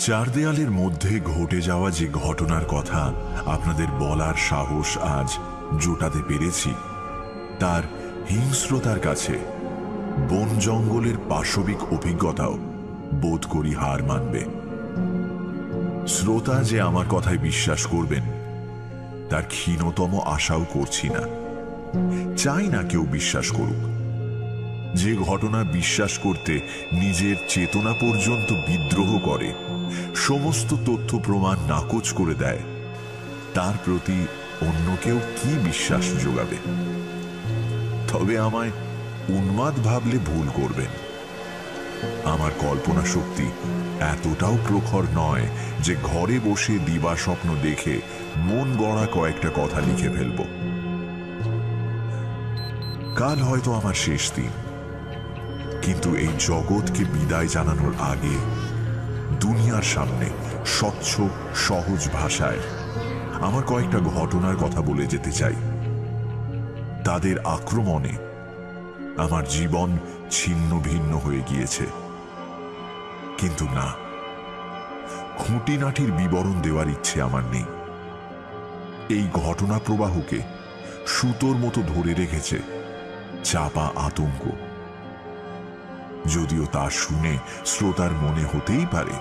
চার দেয়ালের মধ্যে ঘটে যাওয়া যে ঘটনার কথা আপনাদের বলার সাহস আজ জোটাতে পেরেছি, তার হিংস্রতার কাছে বন জঙ্গলের পাশবিক অভিজ্ঞতাও বোধ করি হার মানবে। শ্রোতা যে আমার কথায় বিশ্বাস করবেন তার ক্ষীণতম আশাও করছি না, চাই না কেউ বিশ্বাস করুক। যে ঘটনা বিশ্বাস করতে নিজের চেতনা পর্যন্ত বিদ্রোহ করে, সমস্ত তথ্য প্রমাণ নাকচ করে দেয়, তার প্রতি অন্য কেউ কি বিশ্বাস যোগাবে? তবে আমায় উন্মাদ ভাবলে ভুল করবেন। আমার কল্পনা শক্তি এতটাও প্রখর নয় যে ঘরে বসে দিবা স্বপ্ন দেখে মন গড়া কয়েকটা কথা লিখে ফেলব। কাল হয়তো আমার শেষ দিন, কিন্তু এই জগৎকে বিদায় জানানোর আগে দুনিয়ার সামনে স্বচ্ছ সহজ ভাষায় আমার কয়েকটা ঘটনার কথা বলে যেতে চাই। তাদের আক্রমণে আমার জীবন ছিন্ন ভিন্ন হয়ে গিয়েছে, কিন্তু না, খুঁটিনাটির বিবরণ দেওয়ার ইচ্ছে আমার নেই। এই ঘটনা প্রবাহকে সুতোর মতো ধরে রেখেছে চাপা আতঙ্ক। যদিও তা শুনে শ্রোতার মনে হতেই পারে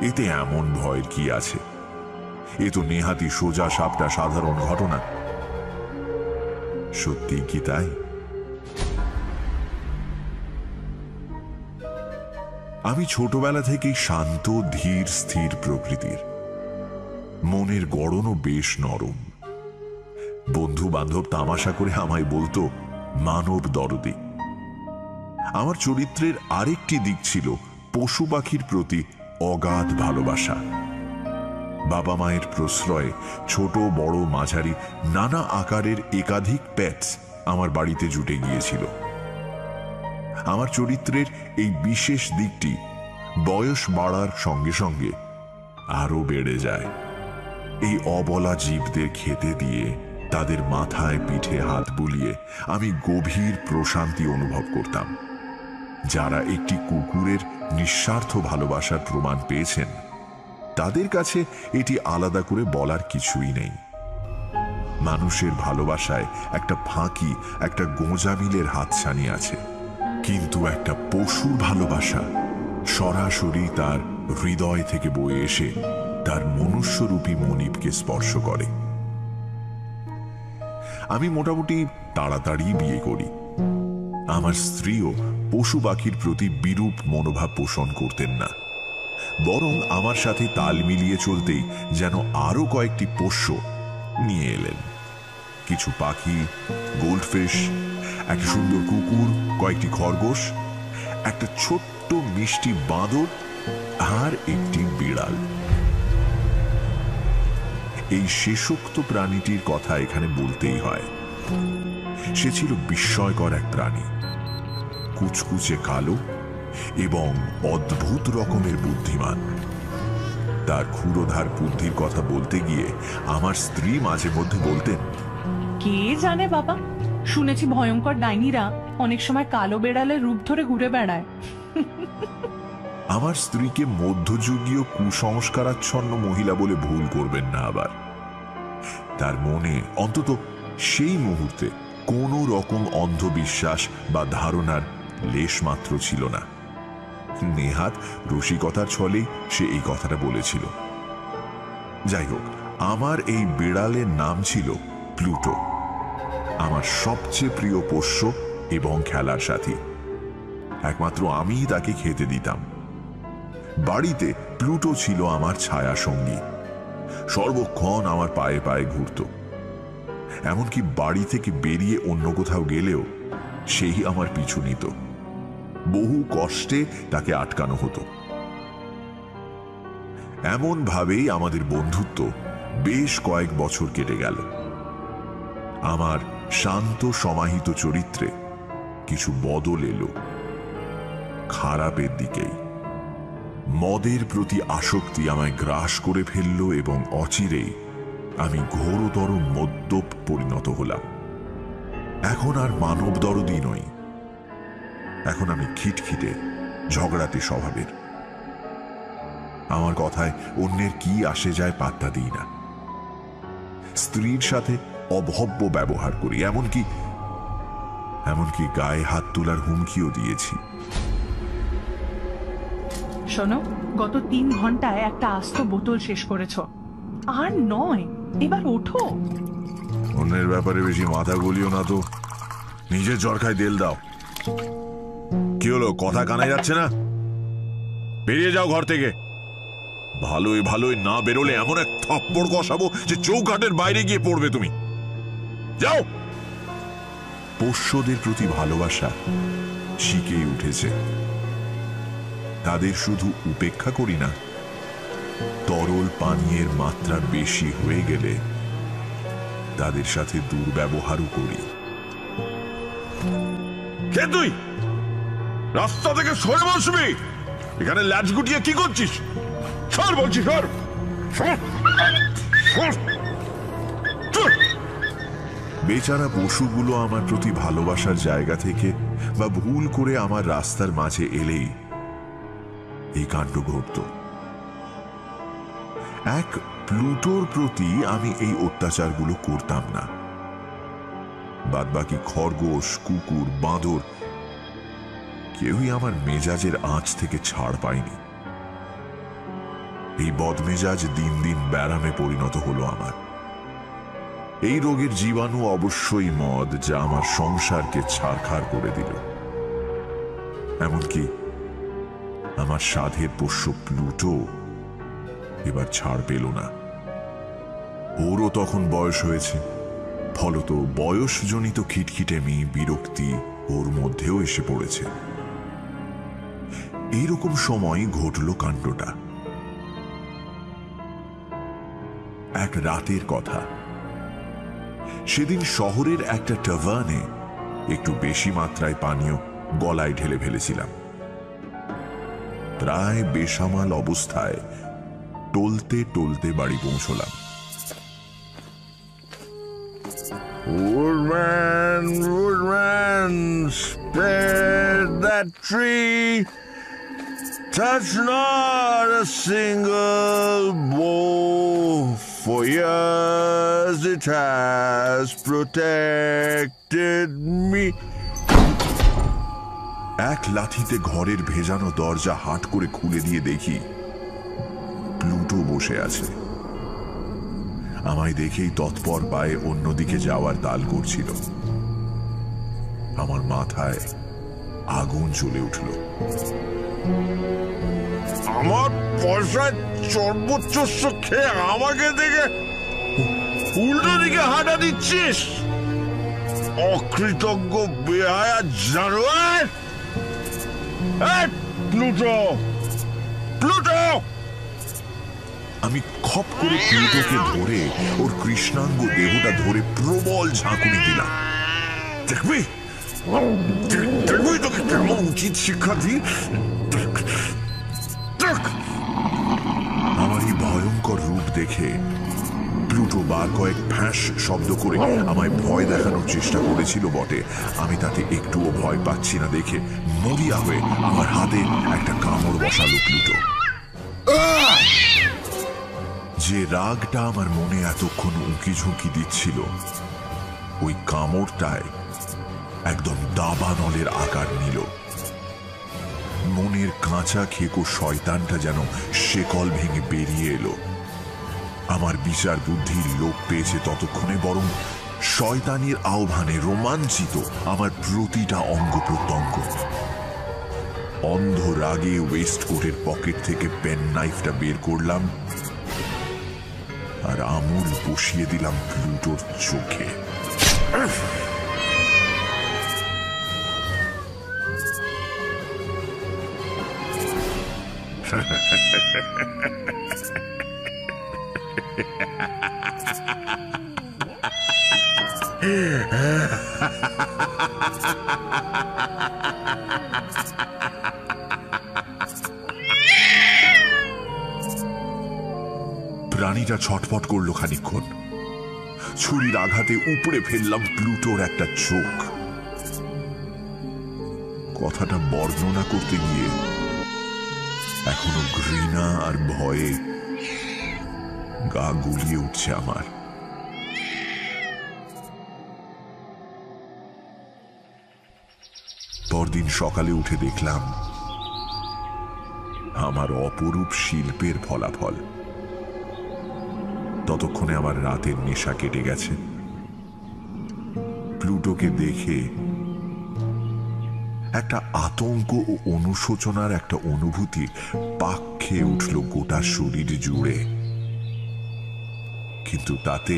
এতে এমন ভয়ের কি আছে, এ তো নেহাতি সোজা সাপটা সাধারণ ঘটনা। সত্যি কি তাই? আমি ছোটবেলা থেকেই শান্ত ধীর স্থির প্রকৃতির, মনের গড়নও বেশ নরম। বন্ধু বান্ধব তামাশা করে আমায় বলতো মানব দরদি। আমার চরিত্রের আরেকটি দিক ছিল পশু পাখির প্রতি অগাধ ভালোবাসা। বাবা মায়ের প্রশ্রয়ে ছোট বড় মাঝারি নানা আকারের একাধিক পেটস আমার বাড়িতে জুটে গিয়েছিল। আমার চরিত্রের এই বিশেষ দিকটি বয়স বাড়ার সঙ্গে সঙ্গে আরো বেড়ে যায়। এই অবলা জীবদের খেতে দিয়ে তাদের মাথায় পিঠে হাত বুলিয়ে আমি গভীর প্রশান্তি অনুভব করতাম। যারা একটি কুকুরের নিঃস্বার্থ ভালোবাসার প্রমাণ পেয়েছেন তাদের কাছে এটি আলাদা করে বলার কিছুই নেই। মানুষের ভালোবাসায় একটা ফাঁকি, একটা গোঁজামিলের হাতছানি আছে, কিন্তু একটা পশুর ভালোবাসা সরাসরি তার হৃদয় থেকে বয়ে এসে তার মনুষ্যরূপী মনিবকে স্পর্শ করে। আমি মোটামুটি তাড়াতাড়ি বিয়ে করি। আমার স্ত্রীও পশু পাখির প্রতি বিরূপ মনোভাব পোষণ করতেন না, বরং আমার সাথে তাল মিলিয়ে চলতেই যেন আরো কয়েকটি পোষ্য নিয়ে এলেন। কিছু পাখি, গোল্ডফিশ, একটা সুন্দর কুকুর, কয়েকটি খরগোশ, একটা ছোট্ট মিষ্টি বাঁদর আর একটি বিড়াল। এই শেষোক্ত প্রাণীটির কথা এখানে বলতেই হয়। সে ছিল বিস্ময়কর এক প্রাণী, কুচকুচে কালো এবং অদ্ভুত রকমের বুদ্ধিমান। তার ক্ষুরোধার বুদ্ধির কথা বলতে গিয়ে আমার স্ত্রী মাঝে মধ্যে বলতেন, কে জানে বাবা, শুনেছি ভয়ঙ্কর ডাইনিরা অনেক সময় কালো বেড়ালের রূপ ধরে ঘুরে বেড়ায়। আমার স্ত্রীকে মধ্যযুগীয় কুসংস্কারাচ্ছন্ন মহিলা বলে ভুল করবেন না আবার। তার মনে অন্তত সেই মুহূর্তে কোনো রকম অন্ধবিশ্বাস বা ধারণার লেশ মাত্র ছিল না। নেহাত রসিকতার ছলেই সে এই কথাটা বলেছিল। যাই হোক, আমার এই বিড়ালের নাম ছিল প্লুটো, আমার সবচেয়ে প্রিয় পোষ্য এবং খেলার সাথী। একমাত্র আমিই তাকে খেতে দিতাম। বাড়িতে প্লুটো ছিল আমার ছায়া সঙ্গী, সর্বক্ষণ আমার পায়ে পায়ে ঘুরত। এমনকি বাড়ি থেকে বেরিয়ে অন্য কোথাও গেলেও সেই আমার পিছু নিত। বহু কষ্টে তাকে আটকানো হতো। এমন ভাবেই আমাদের বন্ধুত্ব বেশ কয়েক বছর কেটে গেল। আমার শান্ত সমাহিত চরিত্রে কিছু বদল এলো, খারাপের দিকেই। মদের প্রতি আসক্তি আমায় গ্রাস করে ফেলল এবং অচিরেই আমি ঘোরতর মদ্যপ পরিণত হলাম। এখন আর মানব দরদি নই, এখন আমি খিটখিটে ঝগড়াতে স্বভাবের। আমার কথায় অন্যের কি আসে যায় পাত্তা দিই না। স্ত্রীর সাথে অভব্য ব্যবহার করি, এমনকি গায়ে হাত তোলার হুমকিও দিয়েছি। শোনো, গত 3 ঘন্টায় একটা আস্ত বোতল শেষ করেছো। আর নয়, এবার ওঠো। অন্যের ব্যাপারে বেশি মাথা গলিও না তো, নিজের চরকায় তেল দাও। কি হলো, কথা কানাই যাচ্ছে না? বেরিয়ে যাও ঘর থেকে। ভালোই ভালোই না বেরোলে এমন এক থাপ্পড় কষাবো যে চৌকাঠের বাইরে গিয়ে পড়বে তুমি। যাও। পোষ্যদের প্রতি ভালোবাসা শিখেই উঠেছে। তাদের শুধু উপেক্ষা করি না, তরল পানীয়ের মাত্রা বেশি হয়ে গেলে তাদের সাথে দুর্ব্যবহারও করি। কে তুই? রাস্তা থেকে সরে বসবি। এখানে ল্যাচ গুটিয়ে কি করছিস? সর বলছি, সর। বেচারা পশুগুলো আমার প্রতি ভালোবাসার জায়গা থেকে বা ভুল করে আমার রাস্তার মাঝে এলেই এই কাণ্ড ঘটত। এক প্লুটোর প্রতি আমি এই অত্যাচারগুলো করতাম না। বাদবাকি খরগোশ, কুকুর, বাঁদর কেউই আমার মেজাজের আঁচ থেকে ছাড় পায়নি। এই বদমেজাজ দিন দিন ব্যারামে পরিণত হলো আমার। এই রোগের জীবাণু অবশ্যই মদ, যা আমার সংসারকে ছারখার করে দিল। এমনকি আমার সাধের পোষ্য প্লুটো এবার ছাড় পেল না। ওরও তখন বয়স হয়েছে, ফলত বয়সজনিত খিটখিটেমি, বিরক্তি ওর মধ্যেও এসে পড়েছে। এইরকম সময় ঘটল কাণ্ডটা। এক রাতের কথা। সেদিন শহরের একটা টাভার্নে একটু বেশি মাত্রায় পানীয় গলায় ঢেলে ফেলেছিলাম। প্রায় বেসামাল অবস্থায় টলতে টলতে বাড়ি পৌঁছলাম। Woodman, woodman, spare that tree. Touch not a single bough, for years it has protected me. এক লাথিতে ঘরের ভেজানো দরজা হাট করে খুলে দিয়ে দেখি প্লুটো বসে আছে। আমায় দেখেই তৎপর পায়ে অন্যদিকে যাওয়ার তাল করছিল। আমার মাথায় আগুন জ্বলে উঠল। আমার পয়সায় সর্বোচ্চ খেয়ে আমাকে দেখে উল্টো দিকে হাঁটা দিচ্ছিস? অকৃতজ্ঞ বেহায়া জানোয়ার! Pluto, Pluto! আমি খপ করে প্লুটোকে ধরে ওর কৃষ্ণাঙ্গ দেহটা ধরে প্রবল ঝাঁকুনি দিলাম। দেখবি, দেখবি তোকে কেমন উচিত শিক্ষা দিই। আমার এই ভয়ঙ্কর রূপ দেখে প্লুটো বার কয়েক ফ্যাঁস শব্দ করে আমায় ভয় দেখানোর চেষ্টা করেছিল বটে। আমি তাতে একটুও ভয় পাচ্ছি না দেখে মরিয়া হয়ে আমার হাতে একটা কামড় বসালো প্লুটো। যে রাগটা আমার মনে এতক্ষণ উঁকি ঝুঁকি দিচ্ছিল, ওই কামড়টায় একদম দাবানলের আকার নিল। মনের কাঁচা খেকো শয়তানটা যেন শেকল ভেঙে বেরিয়ে এলো। আমার বিচার বুদ্ধির লোপ পেয়েছে ততক্ষণে, বরং শয়তানির আহ্বানে রোমাঞ্চিত আমার প্রতিটা অঙ্গ প্রত্যঙ্গ। অন্ধ রাগে ওয়েস্টকোটের পকেট থেকে পেন নাইফটা বের করলাম আর আমূল বসিয়ে দিলাম প্লুটোর চোখে। প্রাণীটা ছটফট করলো খানিকক্ষণ। ছুরির আঘাতে উপড়ে ফেললাম প্লুটোর একটা চোখ। কথাটা বর্ণনা করতে গিয়ে এখনো ঘৃণা আর ভয়ে গা গুলিয়ে উঠছে আমার। পরদিন সকালে উঠে দেখলাম আমার অপরূপ শিল্পের ফলাফল। ততক্ষণে আমার রাতের নেশা কেটে গেছে। প্লুটোকে দেখে একটা আতঙ্ক ও অনুশোচনার একটা অনুভূতি পাক খেয়ে উঠল গোটা শরীর জুড়ে। কিন্তু তাতে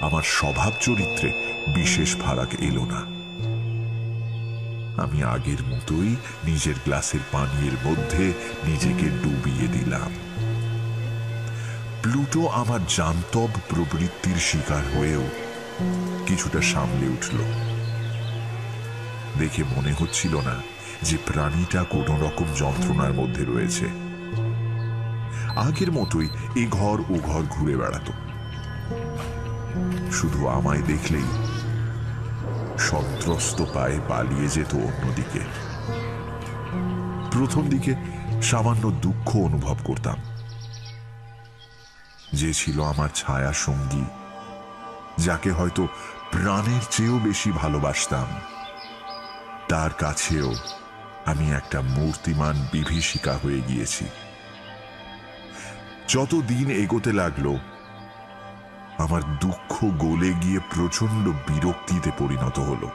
আমার স্বভাব চরিত্রে বিশেষ ফারাক এলো না। আমি আগের মতোই নিজের গ্লাসের পানীয়ের মধ্যে নিজেকে ডুবিয়ে দিলাম। প্লুটো আমার জান্তব প্রবৃত্তির শিকার হয়েও কিছুটা সামলে উঠল। দেখে মনে হচ্ছিল না যে প্রাণীটা কোন রকম যন্ত্রণার মধ্যে রয়েছে। আগের মতোই এ ঘর ও ঘর ঘুরে বেড়াতো। শুধু আমায় দেখলেই সন্ত্রস্ত পায়ে পালিয়ে যেত অন্যদিকে। প্রথম দিকে সামান্য দুঃখ অনুভব করতাম। যে ছিল আমার ছায়া সঙ্গী, যাকে হয়তো প্রাণের চেয়েও বেশি ভালোবাসতাম, তার কাছেও আমি একটা মূর্তিমান বিভীষিকা হয়ে গিয়েছি। যত দিন এগোতে লাগলো আমার দুঃখ গলে গিয়ে প্রচন্ড বিরক্তিতে পরিণত হলো।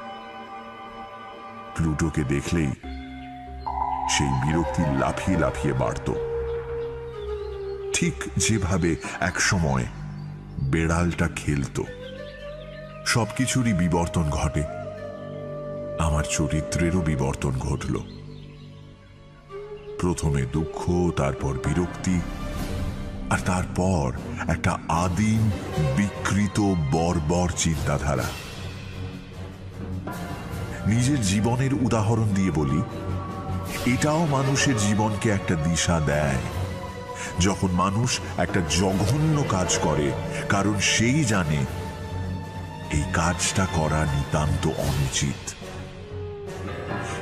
প্লুটোকে দেখলেই সেই বিরক্তি লাফিয়ে লাফিয়ে বাড়ত, ঠিক যেভাবে একসময় বেড়ালটা খেলতো। সবকিছুরই বিবর্তন ঘটে, আমার চরিত্রেরও বিবর্তন ঘটল। প্রথমে দুঃখ, তারপর বিরক্তি, আর তারপর একটা আদিম বিকৃত বর্বর চিন্তাধারা। নিজের জীবনের উদাহরণ দিয়ে বলি, এটাও মানুষের জীবনকে একটা দিশা দেয়। যখন মানুষ একটা জঘন্য কাজ করে, কারণ সেই জানে এই কাজটা করা নিতান্ত অনুচিত।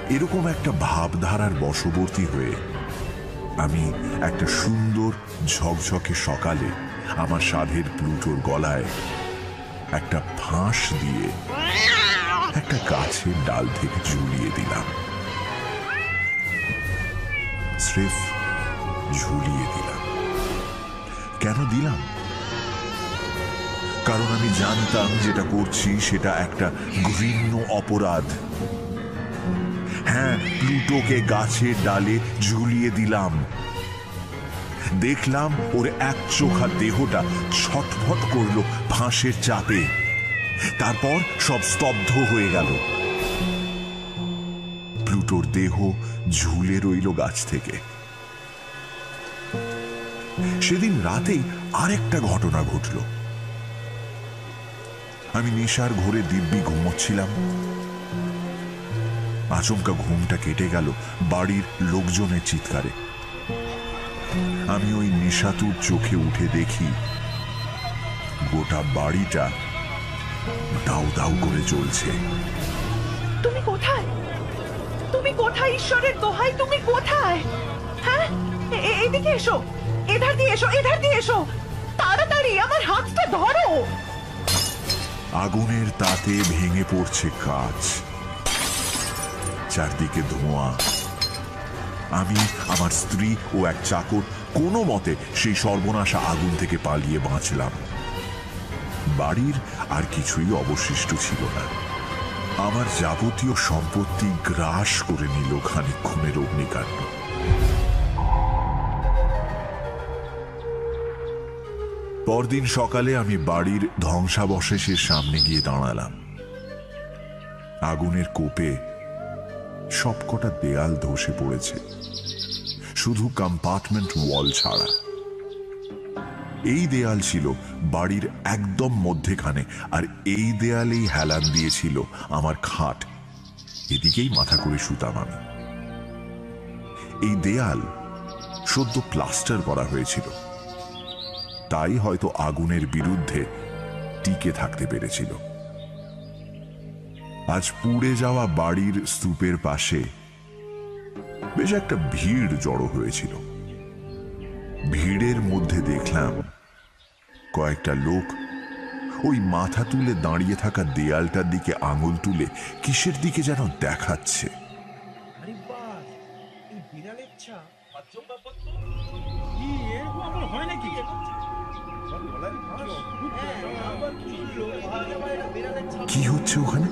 এরকম একটা ভাবধারার বশবর্তী হয়ে আমি একটা সুন্দর ঝকঝকে সকালে আমার সাধের প্লুটোর গলায় একটা ফাঁস দিয়ে একটা গাছের ডাল থেকে ঝুলিয়ে দিলাম। স্রেফ ঝুলিয়ে দিলাম। কেন দিলাম? কারণ আমি জানতাম যেটা করছি সেটা একটা ঘৃণ্য অপরাধ। হ্যাঁ, প্লুটোকে গাছের ডালে ঝুলিয়ে দিলাম। দেখলাম ওর এক চোখা দেহটা ছটফট করলো ফাঁসের চাপে। তারপর সব স্তব্ধ হয়ে গেল। প্লুটোর দেহ ঝুলে রইল গাছ থেকে। সেদিন রাতেই আরেকটা ঘটনা ঘটল। আমি নেশার ঘোরে দিব্যি ঘুমোচ্ছিলাম। আচমকা ঘুমটা কেটে গেল বাড়ির লোকজনের চিৎকারে। আমি ওই নেশাতুর চোখে উঠে দেখি গোটা বাড়িটা দাউ দাউ করে চলছে। তুমি কোথায়? তুমি কোথায়? ঈশ্বরের দোহাই, তুমি কোথায়? হ্যাঁ, এদিকে এসো, এধার দিয়ে এসো, এধার দিয়ে এসো, তাড়াতাড়ি আমার হাতটা ধরো। আগুনের তাতে ভেঙে পড়ছে কাঁচ, চারদিকে ধোঁয়া। আমি, আমার স্ত্রী ও এক চাকর কোনো মতে সেই সর্বনাশা আগুন থেকে পালিয়ে বাঁচলাম। বাড়ির আর কিছুই অবশিষ্ট ছিল না। আমার যাবতীয় সম্পত্তি গ্রাস করে নিল খানিকক্ষণের অগ্নিকাণ্ড। পরদিন সকালে আমি বাড়ির ধ্বংসাবশেষের সামনে গিয়ে দাঁড়ালাম। আগুনের কোপে সবকটা দেয়াল ধসে পড়েছে, শুধু কম্পার্টমেন্ট ওয়াল ছাড়া। এই দেয়াল ছিল বাড়ির একদম মধ্যেখানে, আর এই দেয়ালেই হেলান দিয়েছিল আমার খাট। এদিকেই মাথা করে শুতাম আমি। এই দেয়াল সদ্য প্লাস্টার করা হয়েছিল, তাই হয়তো আগুনের বিরুদ্ধে টিকে থাকতে পেরেছিল। আজ পুড়ে যাওয়া বাড়ির স্তূপের পাশে বেশ একটা ভিড় জড়ো হয়েছিল। ভিড়ের মধ্যে দেখলাম কয়েকটা লোক ওই মাথা তুলে দাঁড়িয়ে থাকা দেয়ালটার দিকে আঙুল তুলে কিসের দিকে যেন দেখাচ্ছে। কি হচ্ছে ওখানে?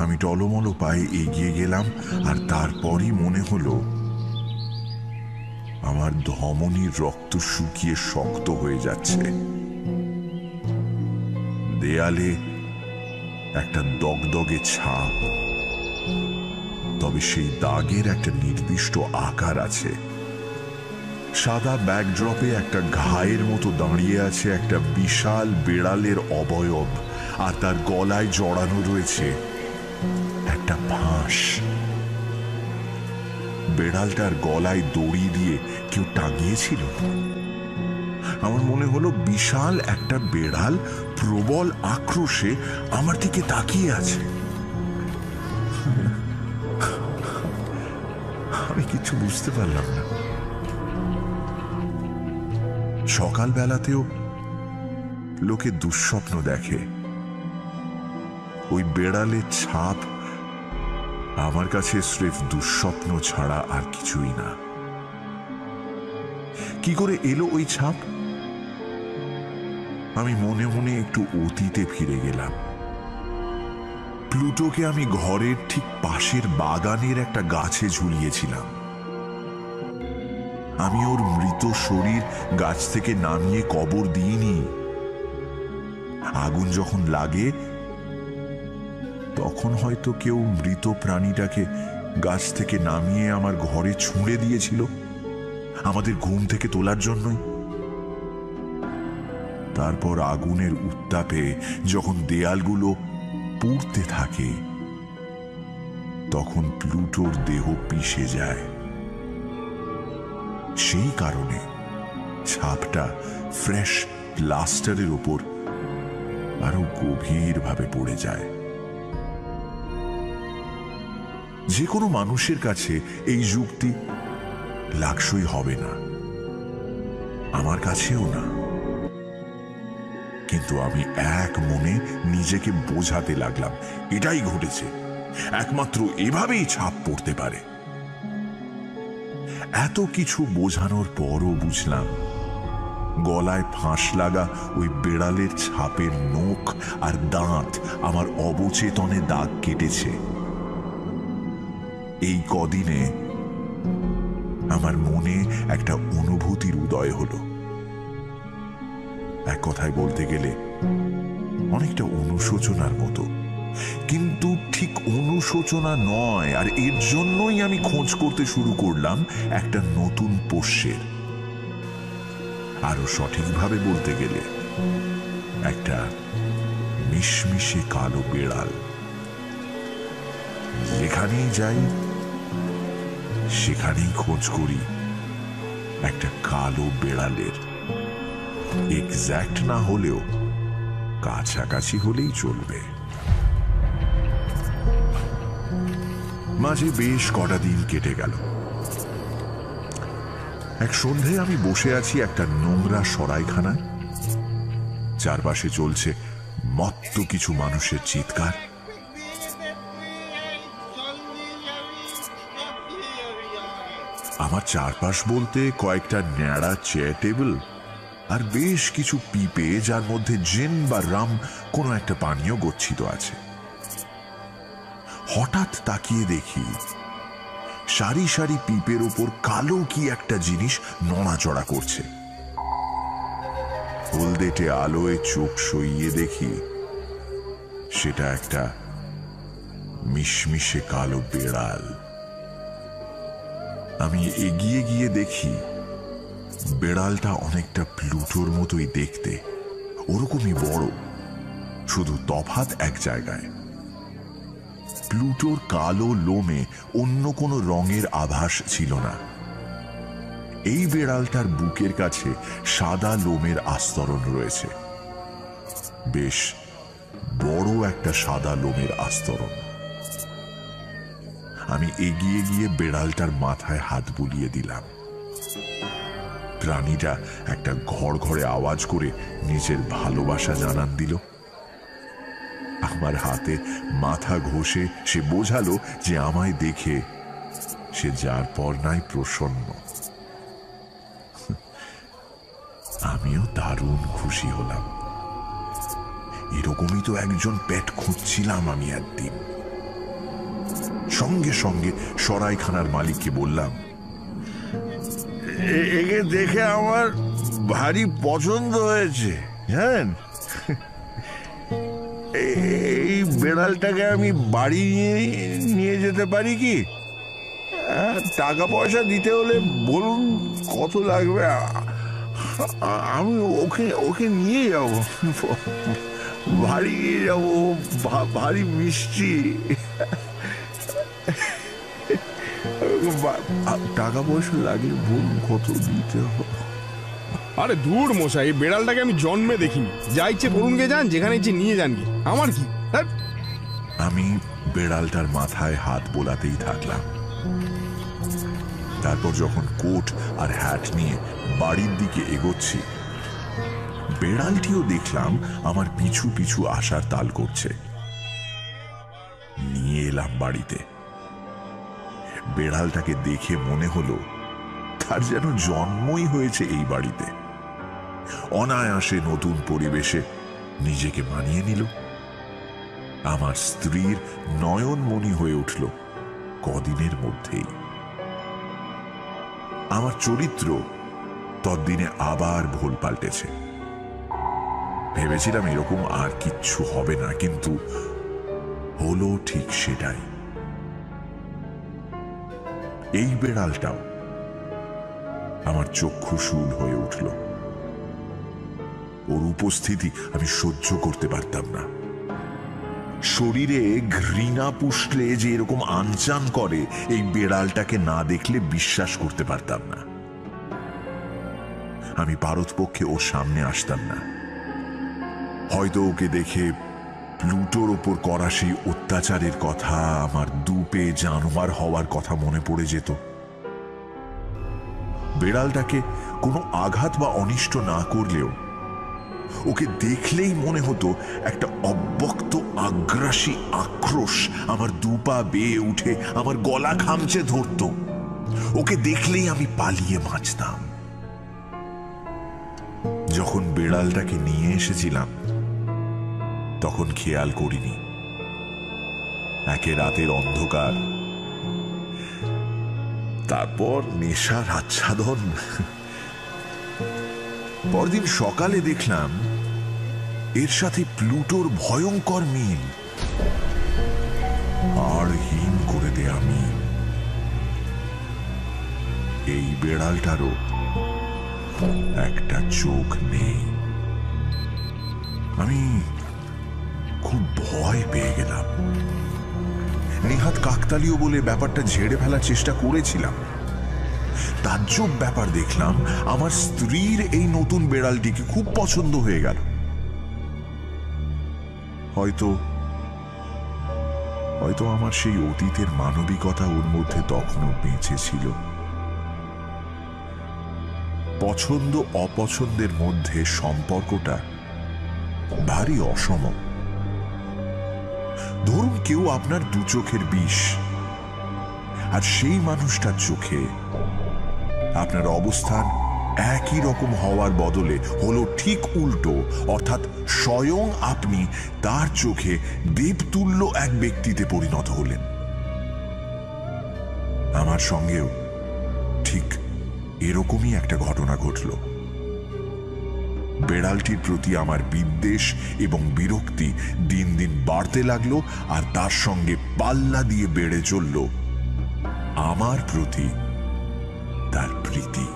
আমি টলমলো পায়ে এগিয়ে গেলাম, আর তারপরই মনে হলো আমার ধমনীর রক্ত শুকিয়ে শক্ত হয়ে যাচ্ছে। দেয়ালে একটা দগদগে ছাপ, তবে সেই দাগের একটা নির্দিষ্ট আকার আছে। সাদা ব্যাকড্রপে একটা ঘায়ের মতো দাঁড়িয়ে আছে একটা বিশাল বেড়ালের অবয়ব, আর তার গলায় জড়ানো রয়েছে একটা ফাঁস। বেড়ালটার গলায় দড়ি দিয়ে কেউ টাঙিয়েছিল। আমার মনে হলো বিশাল একটা বেড়াল প্রবল আক্রোশে আমার দিকে তাকিয়ে আছে। আমি কিছু বুঝতে পারলাম না। সকালবেলাতেও লোকে দুঃস্বপ্ন দেখে। ওই বেড়ালের ছাপ আমার কাছে স্রেফ দুঃস্বপ্ন ছাড়া আর কিছুই না। কি করে এলো ওই ছাপ? আমি মনে মনে একটু অতীতে ফিরে গেলাম। প্লুটোকে আমি ঘরের ঠিক পাশের বাগানের একটা গাছে ঝুলিয়েছিলাম। আমি ওর মৃত শরীর গাছ থেকে নামিয়ে কবর দিইনি। আগুন যখন লাগে তখন হয়তো কেউ মৃত প্রাণীটাকে গাছ থেকে নামিয়ে আমার ঘরে ছুঁড়ে দিয়েছিল, আমাদের ঘুম থেকে তোলার জন্যই। তারপর আগুনের উত্তাপে যখন দেয়ালগুলো পুড়তে থাকে তখন প্লুটোর দেহ পিষে যায়। সেই কারণে ছাপটা ফ্রেশ প্লাস্টারের ওপর আরো গভীরভাবে পড়ে যায়। যে কোনো মানুষের কাছে এই যুক্তি লাগসই হবে না, আমার কাছেও না। কিন্তু আমি এক মনে নিজেকে বোঝাতে লাগলাম এটাই ঘটেছে, একমাত্র এভাবেই ছাপ পড়তে পারে। এত কিছু বোঝানোর পরও বুঝলাম গলায় ফাঁস লাগা ওই বেড়ালের ছাপের নখ আর দাঁত আমার অবচেতনে দাগ কেটেছে। এই কদিনে আমার মনে একটা অনুভূতির উদয় হলো। এক কথায় বলতে গেলে অনেকটা অনুশোচনার মতো, কিন্তু ঠিক অনুশোচনা নয়। আর এর জন্যই আমি খোঁজ করতে শুরু করলাম একটা নতুন পোষ্যের। আরো সঠিকভাবে বলতে গেলে একটা মিশমিশে কালো বেড়াল। যেখানেই যাই সেখানেই খোঁজ করি একটা কালো বেড়ালের। এক্স্যাক্ট না হলেও কাছাকাছি হলেই চলবে। মাঝে বেশ কটা দিন কেটে গেল। এক সন্ধে আমি বসে আছি একটা নোংরা সরাইখানায়। চারপাশে চলছে মত্ত কিছু মানুষের চিৎকার। আমার চারপাশ বলতে কয়েকটা ন্যাড়া চেয়ার টেবিল আর বেশ কিছু পিপে, যার মধ্যে জিন বা রাম কোনো একটা পানীয় গচ্ছিত আছে। হঠাৎ তাকিয়ে দেখি সারি সারি পিপের ওপর কালো কি একটা জিনিস নড়াচড়া করছে। হলদেটে আলোয় চোখ সইয়ে দেখি সেটা একটা মিশমিশে কালো বেড়াল। আমি এগিয়ে গিয়ে দেখি বেড়ালটা অনেকটা প্লুটোর মতোই দেখতে, ওরকমই বড়, শুধু তফাৎ এক জায়গায়। প্লুটোর কালো লোমে অন্য কোনো রঙের আভাস ছিল না। এই বেড়ালটার বুকের কাছে সাদা লোমের আস্তরণ রয়েছে, বেশ বড় একটা সাদা লোমের আস্তরণ। আমি এগিয়ে গিয়ে বেড়ালটার মাথায় হাত বুলিয়ে দিলাম। প্রাণীটা একটা ঘড়ঘড়ে আওয়াজ করে নিজের ভালোবাসা জানান দিল। আমার হাতে মাথা ঘষে সে বোঝালো যে আমায় দেখে সে যার পর নাই প্রসন্ন। আমিও দারুণ খুশি হলাম। এরকমই তো একজন পেট খুঁজছিলাম আমি একদিন। সঙ্গে সঙ্গে সরাইখানার মালিককে বললাম, একে দেখে আমার ভারী পছন্দ হয়েছে জানেন। এই বেড়ালটাকে আমি বাড়ি নিয়ে যেতে পারি কি? টাকা পয়সা দিতে হলে বলুন কত লাগবে, আমি ওকে নিয়ে যাব, বাড়ি নিয়ে যাব, ভারী মিষ্টি। টাকা পয়সা লাগলে বলুন কত দিতে হবে। আরে দূর মশাই, এই বেড়ালটাকে আমি জন্মে দেখিনি। যা ইচ্ছে করুন গে যান, যেখানে ইচ্ছে নিয়ে যান গে, আমার কি। আমি বেড়ালটার মাথায় হাত বোলাতেই থাকলাম। তারপর যখন কোট আর হ্যাট নিয়ে বাড়ির দিকে এগোচ্ছি, বেড়ালটিও দেখলাম আমার পিছু পিছু আসার তাল করছে। নিয়ে এলাম বাড়িতে। বেড়ালটাকে দেখে মনে হলো তার যেন জন্মই হয়েছে এই বাড়িতে। অনায়াসে নতুন পরিবেশে নিজেকে মানিয়ে নিল। আমার স্ত্রীর নয়নমণি হয়ে উঠল কদিনের মধ্যেই। আমার চরিত্র ততদিনে আবার ভুল পাল্টেছে। ভেবেছিলাম এরকম আর কিচ্ছু হবে না, কিন্তু হলো ঠিক সেটাই। এই বেড়ালটাও আমার চক্ষুশূল হয়ে উঠল। ওর উপস্থিতি আমি সহ্য করতে পারতাম না। শরীরে ঘৃণা পুষলে যে এরকম আনচান করে, এই বেড়ালটাকে না দেখলে বিশ্বাস করতে পারতাম না। আমি পারতপক্ষে ওর সামনে আসতাম না। হয়তো ওকে দেখে প্লুটোর ওপর করা সেই অত্যাচারের কথা, আমার দুপে জানোয়ার হওয়ার কথা মনে পড়ে যেত। বেড়ালটাকে কোনো আঘাত বা অনিষ্ট না করলেও ওকে দেখলেই মনে হতো একটা অব্যক্ত আগ্রাসী আক্রোশ আমার দুপা বেয়ে উঠে আমার গলা খামচে ধরত। ওকে দেখলেই আমি পালিয়ে বাঁচতাম। যখন বেড়ালটাকে নিয়ে এসেছিলাম তখন খেয়াল করিনি একে রাতের অন্ধকার, তারপর নেশার আচ্ছাদন। পরদিন সকালে দেখলাম এর সাথে প্লুটোর ভয়ঙ্কর মিল। হাড়হীন করে দেয়া মিল। এই বেড়ালটারও একটা চোখ নেই। আমি খুব ভয় পেয়ে গেলাম। নেহাত কাকতালীয় বলে ব্যাপারটা ঝেড়ে ফেলার চেষ্টা করেছিলাম। তাজ্জব ব্যাপার দেখলাম, আমার স্ত্রীর এই নতুন বেড়ালটিকে খুব পছন্দ হয়ে গেল। হয়তো আমার সেই অতীতের মানবিকতা ওর মধ্যে তখনও বেঁচে ছিল। পছন্দ অপছন্দের মধ্যে সম্পর্কটা ভারী অসম। ধরুন কেউ আপনার দু চোখের বিষ, আর সেই মানুষটার চোখে আপনার অবস্থান একই রকম হওয়ার বদলে হলো ঠিক উল্টো, অর্থাৎ স্বয়ং আপনি তার চোখে দেবতুল্য এক ব্যক্তিতে পরিণত হলেন। আমার সঙ্গেও ঠিক এরকমই একটা ঘটনা ঘটল। বেড়ালটির প্রতি আমার বিদ্বেষ এবং বিরক্তি দিন দিন বাড়তে লাগলো, আর তার সঙ্গে পাল্লা দিয়ে বেড়ে চলল আমার প্রতি তার প্রীতি।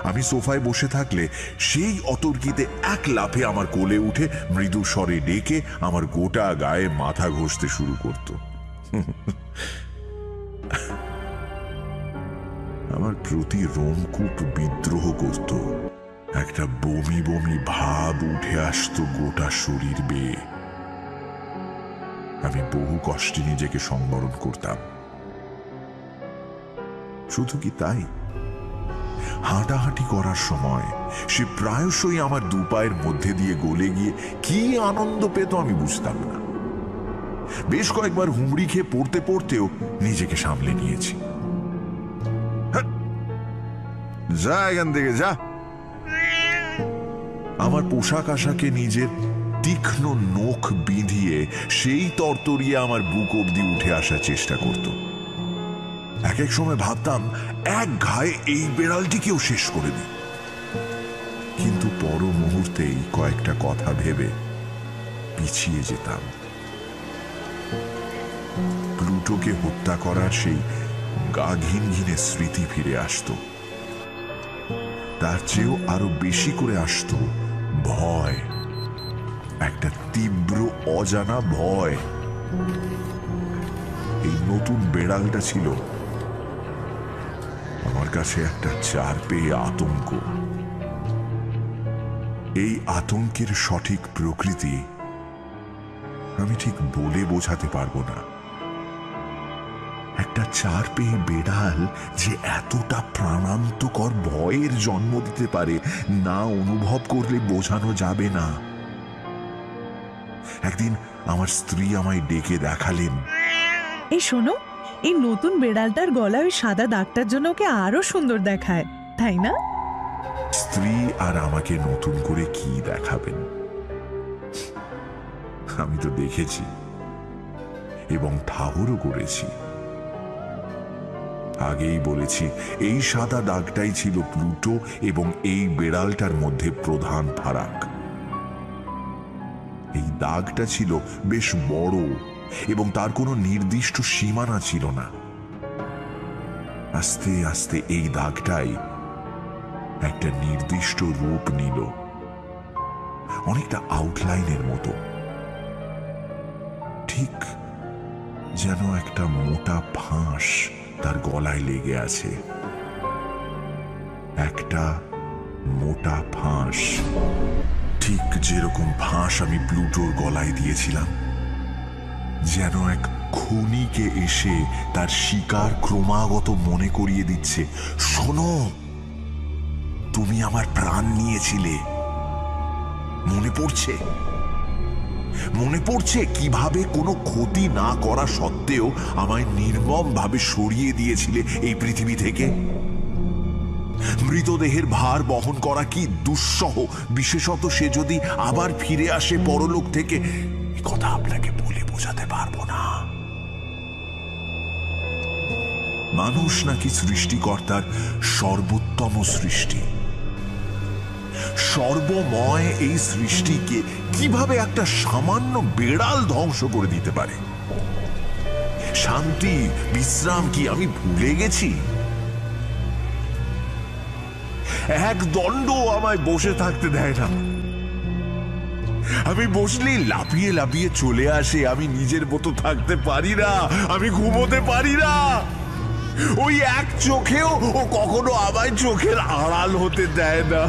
আমি সোফায় বসে থাকলে সেই অতর্কিতে এক লাফে আমার কোলে উঠে মৃদু স্বরে ডেকে আমার গোটা গায়ে মাথা ঘষতে শুরু করত। আমার প্রতি রোমকূপ বিদ্রোহ করত। একটা বমি বমি ভাব উঠে আসতো গোটা শরীর বেয়ে। আমি বহু কষ্টে নিজেকে সংবরণ করতাম। শুধু কি তাই, হাঁটাহাঁটি করার সময় সে প্রায়শই আমার দু পায়ের মধ্যে দিয়ে গলে গিয়ে কি আনন্দ পেত আমি বুঝতাম না। বেশ কয়েকবার হুমড়ি খেয়ে পড়তে পড়তেও নিজেকে সামলে নিয়েছি। যা এখান থেকে যা। আমার পোশাক আশাকে নিজের তীক্ষ্ণ নখ বিঁধিয়ে সেই তরতরিয়ে আমার বুক অবধি উঠে আসার চেষ্টা করত। এক এক সময় ভাবতাম এক ঘায়ে এই বেড়ালটিকেও শেষ করে দিই, কিন্তু পর মুহূর্তেই কয়েকটা কথা ভেবে পিছিয়ে যেতাম। প্লুটোকে হত্যা করার সেই গা ঘিন ঘিনে স্মৃতি ফিরে আসতো। তার চেয়েও আরো বেশি করে আসতো ভয়, একটা তীব্র অজানা ভয়। এই নতুন বেড়ালটা ছিল আমার কাছে একটা চার পেয়ে আতঙ্ক। এই আতঙ্কের সঠিক প্রকৃতি আমি ঠিক বলে বোঝাতে পারবো না। একটা চার পেয়ে বেড়াল যে এতটা প্রাণান্তকর ভয়ের জন্ম দিতে পারে না অনুভব করলে বোঝানো যাবে না। একদিন আমার স্ত্রী আমায় ডেকে দেখালেন, এই শোনো, এই নতুন বেড়ালটার গলায় ওই সাদা দাগটার জন্য ওকে আরো সুন্দর দেখায়, তাই না? স্ত্রী আর আমাকে নতুন করে কি দেখাবেন? আমি তো দেখেছি এবং ঠাহরও করেছি। আগেই বলেছি, এই সাদা দাগটাই ছিল প্লুটো এবং এই বেড়ালটার মধ্যে প্রধান ফারাক। এই দাগটা ছিল বেশ বড় এবং তার কোনো নির্দিষ্ট সীমানা ছিল না। আস্তে আস্তে এই দাগটাই একটা নির্দিষ্ট রূপ নিল, অনেকটা আউটলাইনের মতো, ঠিক যেন একটা মোটা ফাঁস তার গলায় লেগে আছে। একটা মোটা ফাঁস, ঠিক যেরকম ফাঁস আমি প্লুটোর গলায় দিয়েছিলাম। যেন এক খুনিকে এসে তার শিকার ক্রমাগত মনে করিয়ে দিচ্ছে, শোনো, তুমি আমার প্রাণ নিয়েছিলে, মনে পড়ছে? মনে পড়ছে কিভাবে কোনো ক্ষতি না করা সত্ত্বেও আমায় নির্মম ভাবে সরিয়ে দিয়েছিলে এই পৃথিবী থেকে? মৃতদেহের ভার বহন করা কি দুঃসহ, বিশেষত সে যদি আবার ফিরে আসে পরলোক থেকে। এই কথা আপনাকে বলে বোঝাতে পারবো না। মানুষ নাকি সৃষ্টিকর্তার সর্বোত্তম সৃষ্টি। সর্বময় এই সৃষ্টিকে কিভাবে একটা সামান্য বেড়াল ধ্বংস করে দিতে পারে? শান্তি বিশ্রাম কি আমি ভুলে গেছি? এক দণ্ড আমায় বসে থাকতে দেয় না। আমি বসলেই লাফিয়ে লাফিয়ে চলে আসে। আমি নিজের মতো থাকতে পারি না, আমি ঘুমোতে পারি না। ওই এক চোখেও ও কখনো আমায় চোখের আড়াল হতে দেয় না।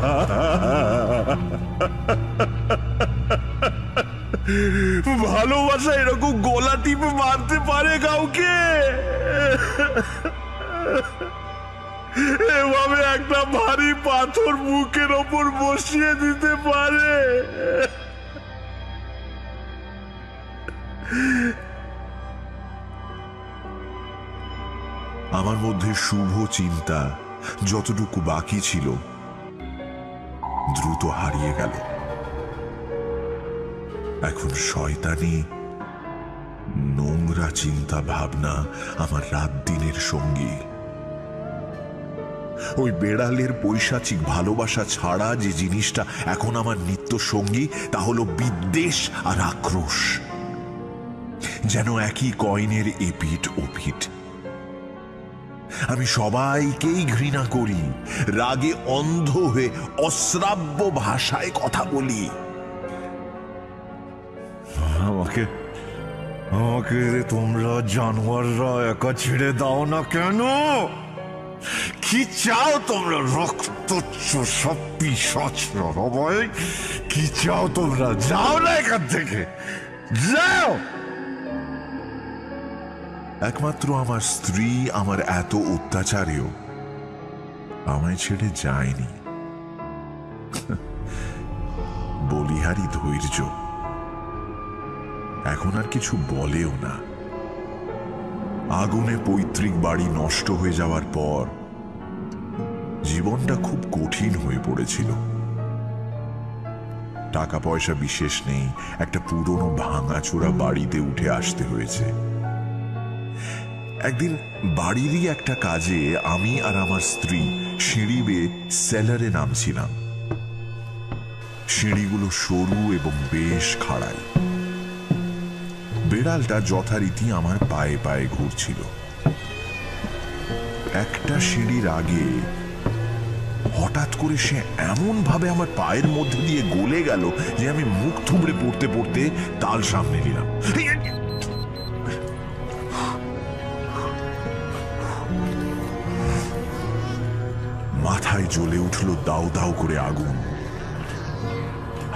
ভালোবাসা এরকম গলা টিপে মারতে পারে কাউকে? এভাবে একটা ভারী পাথর বুকের ওপর বসিয়ে দিতে পারে? আমার মধ্যে শুভ চিন্তা যতটুকু বাকি ছিল দ্রুত হারিয়ে গেল। এখন শয়তানি নোংরা চিন্তা ভাবনা আমার রাত দিনের সঙ্গী। ওই বেড়ালের পৈশাচিক ভালোবাসা ছাড়া যে জিনিসটা এখন আমার নিত্য সঙ্গী তা হলো বিদ্বেষ আর আক্রোশ, যেন একই কয়েনের এপিঠ ওপিঠ। আমি সবাইকেই ঘৃণা করি, রাগে অন্ধ হয়ে অশ্রাব্য ভাষায় কথা বলি। আমাকে আমাকে তোমরা জানোয়াররা একা ছেড়ে দাও না কেন? কি চাও তোমরা? রক্ত সব পিশাচরা সবাই কি চাও তোমরা? যাও না এখান থেকে, যাও। একমাত্র আমার স্ত্রী আমার এত অত্যাচারেও আমায় ছেড়ে যায়নি। বলিহারি ধৈর্য। এখন আর কিছু বলেও না। আগুনে পৈতৃক বাড়ি নষ্ট হয়ে যাওয়ার পর জীবনটা খুব কঠিন হয়ে পড়েছিল। টাকা পয়সা বিশেষ নেই, একটা পুরনো ভাঙাচোরা বাড়িতে উঠে আসতে হয়েছে। একদিন বাড়িরই একটা কাজে আমি আর আমার স্ত্রী সিঁড়ি বেয়ে সেলারে নামছিলাম। সিঁড়িগুলো সরু এবং বেশ খাড়াই। বেড়ালটা যথারীতি আমার পায়ে পায়ে ঘুরছিল। একটা সিঁড়ির আগে হঠাৎ করে সে এমন ভাবে আমার পায়ের মধ্যে দিয়ে গলে গেল যে আমি মুখ থুবড়ে পড়তে পড়তে তাল সামনে নিলাম। মাথায় জ্বলে উঠল দাউ দাউ করে আগুন।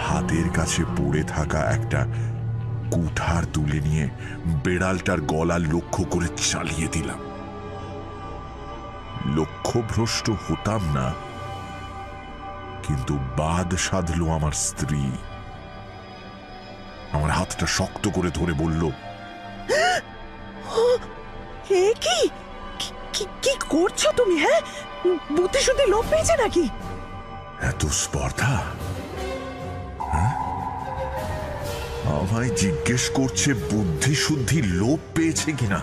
হাতের কাছে পড়ে থাকা একটা কুঠার তুলে নিয়ে বেড়ালটার গলা লক্ষ্য করে চালিয়ে দিলাম। লক্ষ্যভ্রষ্ট হতাম না, কিন্তু বাদ সাধল আমার স্ত্রী। আমার হাতটা শক্ত করে ধরে বলল, কি কি করছো তুমি? হ্যাঁ, বুদ্ধি শুদ্ধি লোপ পেয়েছে নাকি? এত স্পর্ধা? আমায় জিজ্ঞেস করছে বুদ্ধি শুদ্ধি লোপ পেয়েছে কিনা?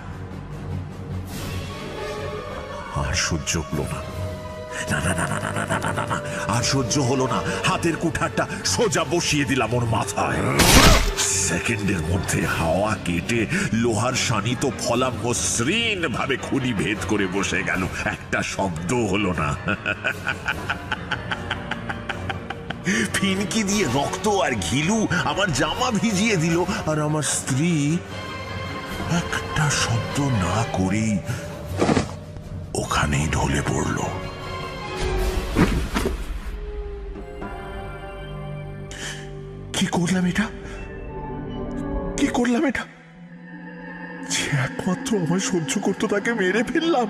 আর সহ্য হলো না। না না না না না না না না না, আর সহ্য হলো না। হাতের কুঠারটা সোজা বসিয়ে দিলাম ওর মাথায়। সেকেন্ডের মধ্যে হাওয়া কেটে লোহার শানিত ফলাম মসৃণ ভাবে খুলি ভেদ করে বসে গেল। একটা শব্দ হলো না। ফিনকি দিয়ে রক্ত আর ঘিলু আমার জামা ভিজিয়ে দিল, আর আমার স্ত্রী একটা শব্দ না করেই ওখানেই ঢলে পড়ল। কি করলাম এটা? কি করলাম এটা? যে একমাত্র আমায় সহ্য করতো তাকে মেরে ফেললাম।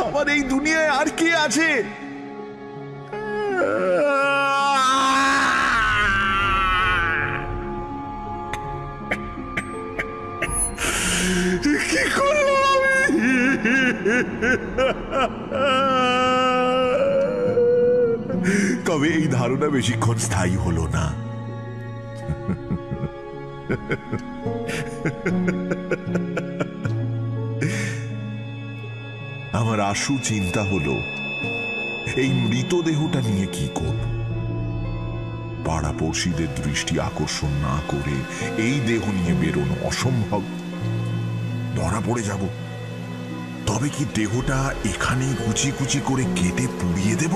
আমার এই দুনিয়ায় আর কে আছে? কি করলাম আমি? তবে এই ধারণা বেশিক্ষণ স্থায়ী হলো না। আমার আশু চিন্তা হলো এই মৃতদেহটা নিয়ে কি করব। পাড়াপড়শিদের দৃষ্টি আকর্ষণ না করে এই দেহ নিয়ে বেরোনো অসম্ভব। ধরা পড়ে যাব। তবে কি দেহটা এখানেই কুচি কুচি করে কেটে পুড়িয়ে দেব?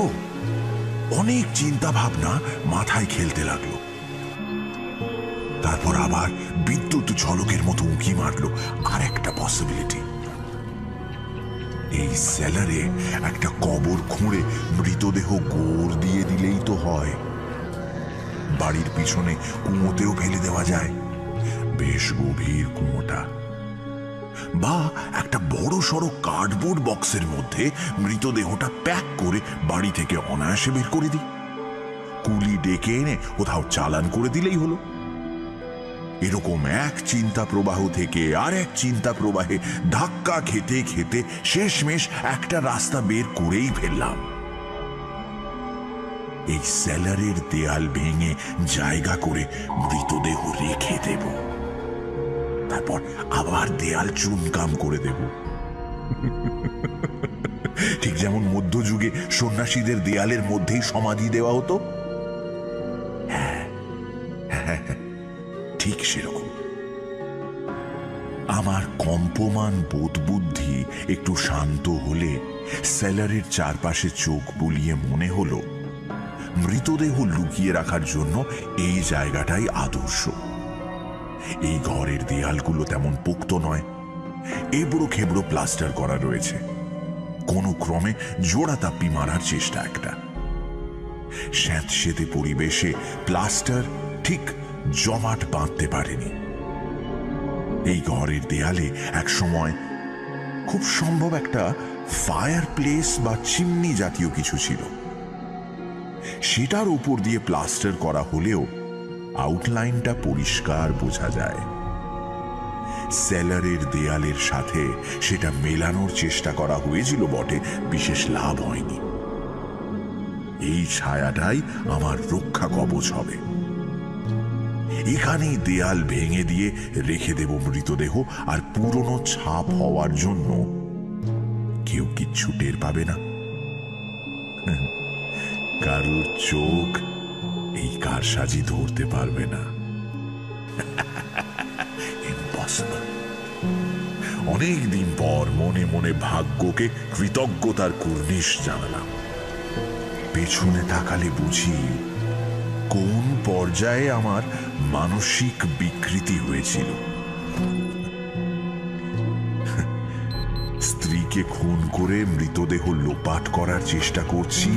অনেক চিন্তা ভাবনা মাথায় খেলতে লাগলো। তারপর আবার বিদ্যুৎ ঝলকের মতো উঁকি মারলো আর একটা পসিবিলিটি। এই সেলারে একটা কবর খুঁড়ে মৃতদেহ গোড় দিয়ে দিলেই তো হয়। বাড়ির পিছনে কুঁয়োতেও ফেলে দেওয়া যায়, বেশ গভীর কুঁয়োটা। বা একটা বড় সড়ো কার্ডবোর্ড বক্সের মধ্যে মৃতদেহটা প্যাক করে বাড়ি থেকে অনায়াসে বের করে দিই। কুলি ডেকে এনে কোথাও চালান করে দিলেই হলো। এরকম এক চিন্তা প্রবাহ থেকে আর এক চিন্তা প্রবাহে ধাক্কা খেতে খেতে শেষমেশ একটা রাস্তা বের করেই ফেললাম। এই সেলারের দেয়াল ভেঙে জায়গা করে মৃতদেহ রেখে দেব, তারপর আবার দেয়াল চুনকাম করে দেব। ঠিক যেমন মধ্যযুগে সন্ন্যাসীদের দেয়ালের মধ্যেই সমাধি দেওয়া হতো। হ্যাঁ, ঠিক সেরকম। আমার কম্পমান বোধ বুদ্ধি একটু শান্ত হলে সেলারের চারপাশে চোখ বুলিয়ে মনে হলো মৃতদেহ লুকিয়ে রাখার জন্য এই জায়গাটাই আদর্শ। এই ঘরের দেয়ালগুলো তেমন পোক্ত নয়, এবড়ো খেবড়ো প্লাস্টার করা রয়েছে। কোনো ক্রমে জোড়া তাপ্পি মারার চেষ্টা একটা। স্যাঁতসেঁতে পরিবেশে প্লাস্টার ঠিক জমাট বাঁধতে পারেনি। এই ঘরের দেয়ালে এক সময় খুব সম্ভব একটা ফায়ার প্লেস বা চিমনি জাতীয় কিছু ছিল। সেটার উপর দিয়ে প্লাস্টার করা হলেও আউটলাইনটা পরিষ্কার বোঝা যায়। সেলারের দেয়ালের সাথে সেটা মেলানোর চেষ্টা করা হয়েছিল বটে, বিশেষ লাভ হয়নি। এই ছায়াটাই আমার রক্ষা কবচ হবে। এখানেই দেয়াল ভেঙে দিয়ে রেখে দেব মৃতদেহ, আর পুরনো ছাপ হওয়ার জন্য কেউ কিচ্ছু টের পাবে না। কারুর চোখ এই কারসাজি ধরতে পারবে না। ইম্পসিবল। অনেক দিন পর মনে মনে ভাগ্যকে কৃতজ্ঞতার কুর্নিশ জানালাম। পেছনে তাকালে বুঝি কোন পর্যায়ে আমার মানসিক বিকৃতি হয়েছিল। স্ত্রীকে খুন করে মৃতদেহ লোপাট করার চেষ্টা করছি,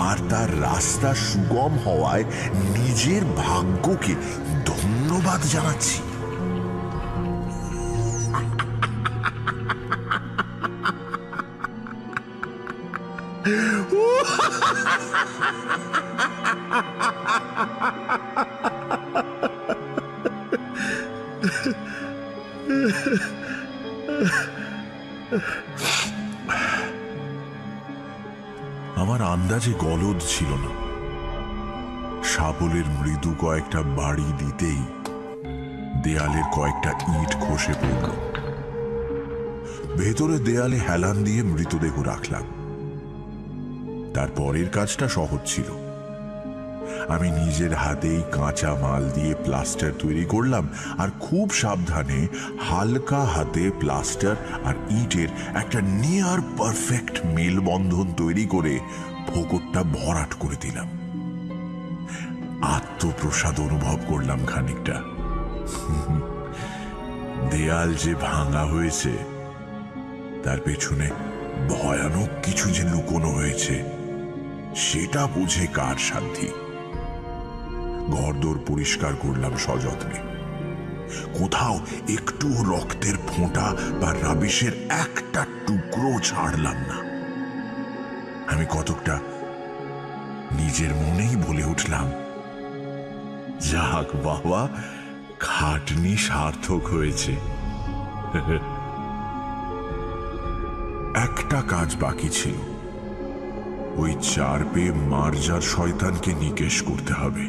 আর তার রাস্তা সুগম হওয়ায় নিজের ভাগ্যকে ধন্যবাদ জানাচ্ছি। আমার আন্দাজে গলদ ছিল না। শাবলের মৃদু কয়েকটা বাড়ি দিতেই দেয়ালের কয়েকটা ইট খসে পড়ল। ভেতরে দেয়ালে হেলান দিয়ে মৃতদেহ রাখলাম। তারপরের কাজটা সহজ ছিল। আমি নিজের হাতেই কাঁচা মাল দিয়ে প্লাস্টার তৈরি করলাম, আর খুব সাবধানে হালকা হাতে প্লাস্টার আর ইটের একটা নিয়ার পারফেক্ট মেলবন্ধন তৈরি করে ফোকরটা ভরাট করে দিলাম। আত্মপ্রসাদ অনুভব করলাম খানিকটা। দেয়াল যে ভাঙা হয়েছে তার পেছনে ভয়ানক কিছু যে লুকোনো হয়েছে সেটা বুঝে কার সাধ্যি। ঘরদোর পরিষ্কার করলাম সযত্নে। কোথাও একটু রক্তের ফোঁটা বা রাবিশের একটা টুকরো ছাড়লাম না। আমি কতকটা নিজের মনেই বলে উঠলাম, যাক বাবা, খাটনি সার্থক হয়েছে। একটা কাজ বাকি ছিল। ওই চারপে মার্জার শয়তানকে নিকেশ করতে হবে।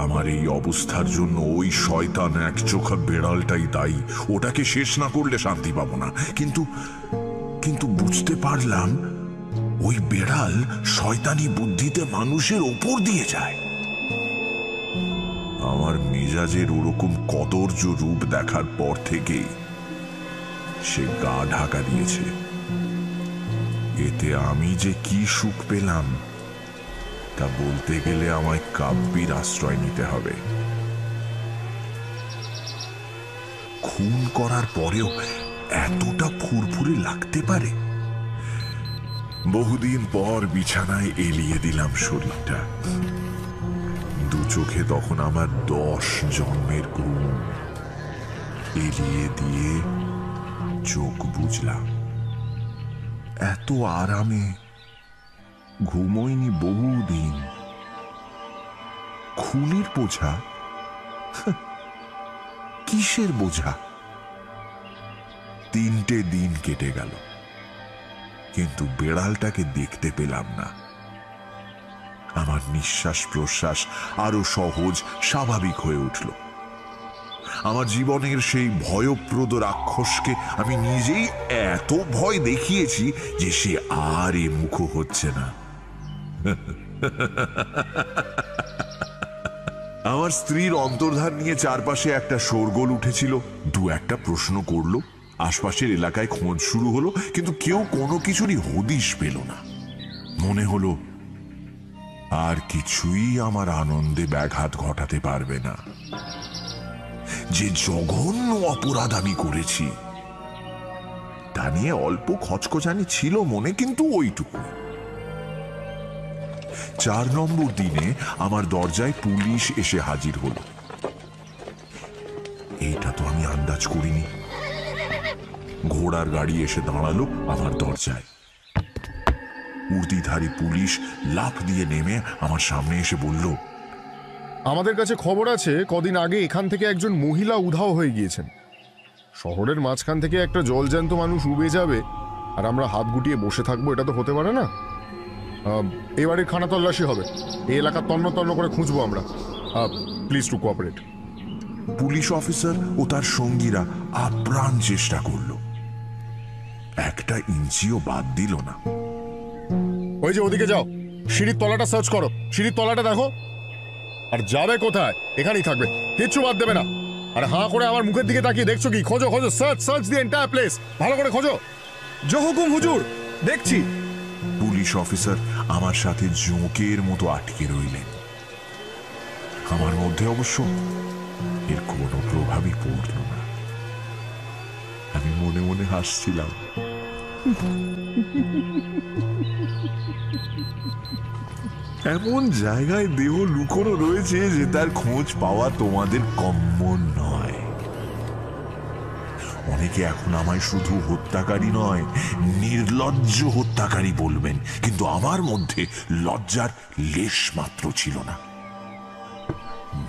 আমার এই অবস্থার জন্য ওই শয়তান এক চোখা বেড়ালটাই দায়ী। ওটাকে শেষ না করলে শান্তি পাবো না। কিন্তু বুঝতে পারলাম ওই বেড়াল শয়তানি বুদ্ধিতে মানুষের ওপর দিয়ে যায়। আমার মেজাজের ওরকম কদর্য রূপ দেখার পর থেকেই সে গা ঢাকা দিয়েছে। এতে আমি যে কি সুখ পেলাম তা বলতে গেলে আমায় কাব্যের আশ্রয় নিতে হবে। খুন করার পরেও এতটা ফুরফুরে লাগতে পারে। বহুদিন পর বিছানায় এলিয়ে দিলাম শরীরটা। দু চোখে তখন আমার 10 জন্মের ঘুম। এলিয়ে দিয়ে চোখ বুঝলাম। এত আরামে ঘুমোইনি বহুদিন। খুনের বোঝা? কিসের বোঝা? 3টে দিন কেটে গেল, কিন্তু বেড়ালটাকে দেখতে পেলাম না। আমার নিঃশ্বাস প্রশ্বাস আরো সহজ স্বাভাবিক হয়ে উঠল। আমার জীবনের সেই ভয়প্রদ রাক্ষসকে আমি নিজেই এত ভয় দেখিয়েছি যে সে আর এ মুখ হচ্ছে না। আমার স্ত্রীর অন্তর্ধান নিয়ে চারপাশে একটা শোরগোল উঠেছিল। 2-একটা প্রশ্ন করলো, আশপাশের এলাকায় খোঁজ শুরু হলো, কিন্তু কেউ কোনো কিছুরই হদিশ পেল না। মনে হলো আর কিছুই আমার আনন্দে ব্যাঘাত ঘটাতে পারবে না। যে জঘন্য অপরাধ আমি করেছি তা নিয়ে অল্প খচখচানি ছিল মনে, কিন্তু ওইটুকু। 4 নম্বর দিনে আমার দরজায় পুলিশ এসে হাজির হলো। এইটা তো আমি আন্দাজ করিনি। ঘোড়ার গাড়ি এসে দাঁড়ালো আমার দরজায়। উর্দিধারী পুলিশ লাফ দিয়ে নেমে আমার সামনে এসে বলল, আমাদের কাছে খবর আছে কদিন আগে এখান থেকে একজন মহিলা উধাও হয়ে গিয়েছেন। শহরের মাঝখান থেকে একটা জলজ্যান্ত মানুষ উবে যাবে আর আমরা হাত গুটিয়ে বসে থাকবো, এটা তো হতে পারে না। এবারে খানা তল্লাশি হবে, এই এলাকা তন্ন তন্ন করে খুঁজবো আমরা। Please to cooperate. Police officer ও তার সঙ্গীরা আপ্রাণ চেষ্টা করল, একটা ইঞ্চিও বাদ দিল না। ওই যে ওদিকে যাও, সিঁড়ির তলাটা সার্চ করো, সিঁড়ির তলাটা দেখো। আর যাবে কোথায়? এখানেই থাকবে, কিচ্ছু বাদ দেবে না। আর হাঁ করে আমার মুখের দিকে তাকিয়ে দেখছো কি? খোঁজো খোঁজো, search search the entire place, ভালো করে খোঁজো। জো হুকুম হুজুর, দেখছি। পুলিশ অফিসার আমার সাথে জোঁকের মতো আটকে রইলেন। আমার মধ্যে অবশ্য এর কোনো প্রভাবই পড়ল না। আমি মনে মনে হাসছিলাম। এমন জায়গায় দেহ লুকোনো রয়েছে যে তার খোঁজ পাওয়া তোমাদের কম্য নয়। অনেকে এখন আমায় শুধু হত্যাকারী নয়, নির্লজ্জ হত্যাকারী বলবেন, কিন্তু আমার মধ্যে লজ্জার লেশ মাত্র ছিল না।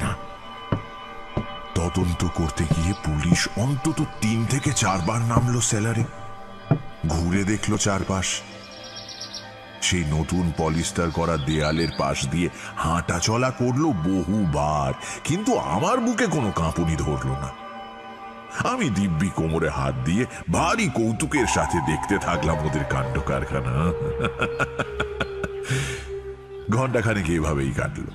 না, তদন্ত করতে গিয়ে পুলিশ অন্তত 3 থেকে 4 বার নামলো সেলারে, ঘুরে দেখলো চারপাশ। সেই নতুন পলিস্টার করা দেয়ালের পাশ দিয়ে হাঁটা চলা করলো বহুবার, কিন্তু আমার বুকে কোনো কাঁপুনি ধরল না। আমি দিব্যি কোমরে হাত দিয়ে ভারী কৌতুকের সাথে দেখতে থাকলাম ওদের কাণ্ড কারখানা। ঘণ্টাখানেক এভাবেই কাটলো।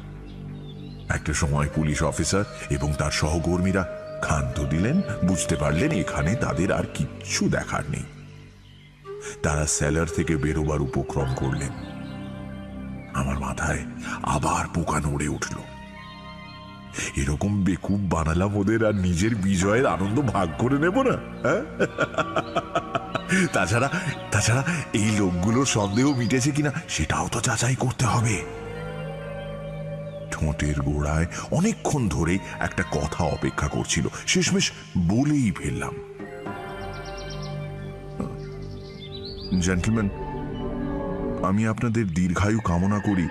একটা সময় পুলিশ অফিসার এবং তার সহকর্মীরা ক্ষান্ত দিলেন, বুঝতে পারলেন এখানে তাদের আর কিচ্ছু দেখার নেই। তারা সেলার থেকে বেরোবার উপক্রম করলেন। আমার মাথায় আবার পোকা নড়ে উঠল। এরকম বেকুব বানালাম ওদের, আর নিজের বিজয়ের আনন্দ ভাগ করে নেব না? তাছাড়া এই লোকগুলোর সন্দেহ মিটেছে কিনা সেটাও তো যাচাই করতে হবে। ঠোঁটের গোড়ায় অনেকক্ষণ ধরেই একটা কথা অপেক্ষা করছিল, শেষমেশ বলেই ফেললাম, জেন্টলম্যান, আমি আপনাদের দীর্ঘায়ু কামনা করি,